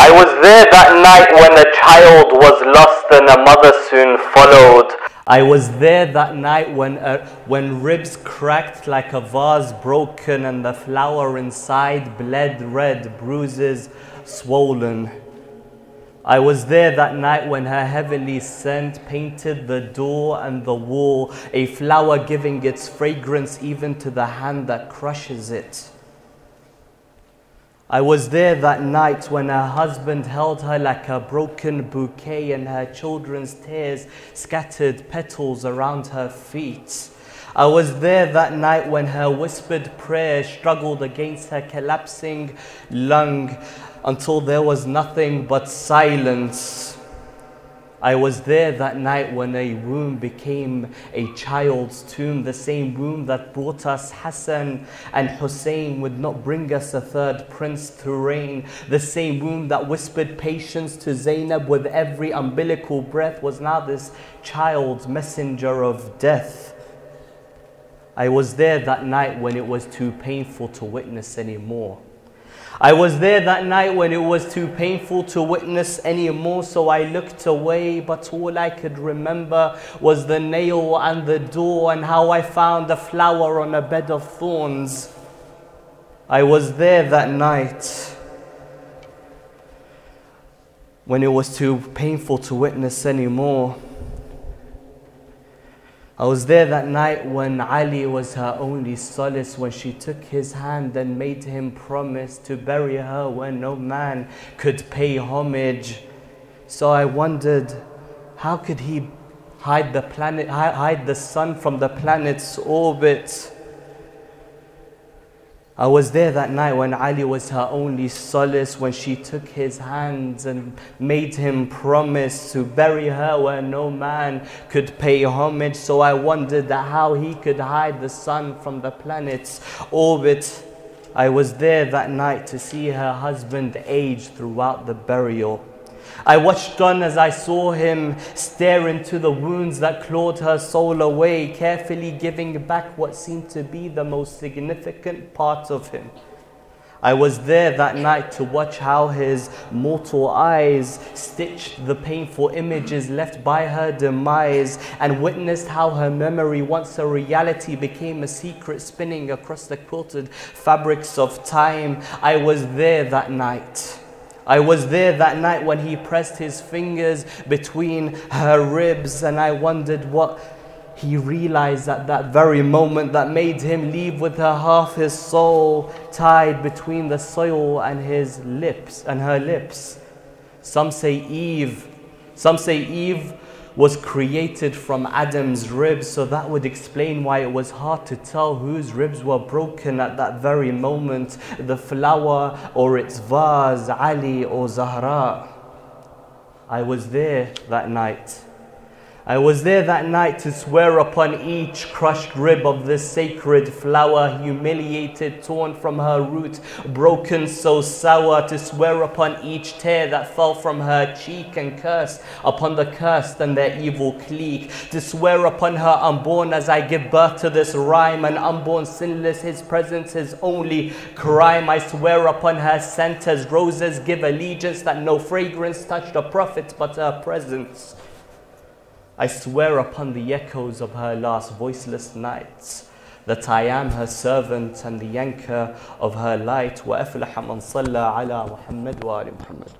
I was there that night when a child was lost and a mother soon followed. I was there that night when ribs cracked like a vase broken and the flour inside bled red, bruises swollen. I was there that night when her heavenly scent painted the door and the wall, a flower giving its fragrance even to the hand that crushes it. I was there that night when her husband held her like a broken bouquet and her children's tears scattered petals around her feet. I was there that night when her whispered prayer struggled against her collapsing lung until there was nothing but silence. I was there that night when a womb became a child's tomb. The same womb that brought us Hassan and Husaini would not bring us a third prince to reign. The same womb that whispered patience to Zainab with every umbilical breath was now this child's messenger of death. I was there that night when it was too painful to witness anymore. I was there that night when it was too painful to witness anymore, so I looked away, but all I could remember was the nail and the door and how I found a flower on a bed of thorns. I was there that night when it was too painful to witness anymore. I was there that night when Ali was her only solace, when she took his hand and made him promise to bury her where no man could pay homage. So I wondered, how could he hide the sun from the planet's orbit? I was there that night when Ali was her only solace, when she took his hands and made him promise to bury her where no man could pay homage. So I wondered how he could hide the sun from the planet's orbit. I was there that night to see her husband age throughout the burial. I watched on as I saw him stare into the wounds that clawed her soul away, carefully giving back what seemed to be the most significant part of him. I was there that night to watch how his mortal eyes stitched the painful images left by her demise, and witnessed how her memory, once a reality, became a secret spinning across the quilted fabrics of time. I was there that night. I was there that night when he pressed his fingers between her ribs, and I wondered what he realized at that very moment that made him leave with her half his soul tied between the soil and his lips and her lips. Some say Eve was created from Adam's ribs, so that would explain why it was hard to tell whose ribs were broken at that very moment, the flower or its vase, Ali or Zahra. I was there that night. I was there that night to swear upon each crushed rib of this sacred flower, humiliated, torn from her root, broken so sour, to swear upon each tear that fell from her cheek, and curse upon the cursed and their evil clique, to swear upon her unborn as I give birth to this rhyme, an unborn sinless, his presence his only crime. I swear upon her scent as roses give allegiance, that no fragrance touched a prophet but her presence. I swear upon the echoes of her last voiceless nights that I am her servant and the anchor of her light. وَأَفْلَحَ مَنْ صَلَّى عَلَى مُحَمَّدٍ وَآلِ مُحَمَّدٍ.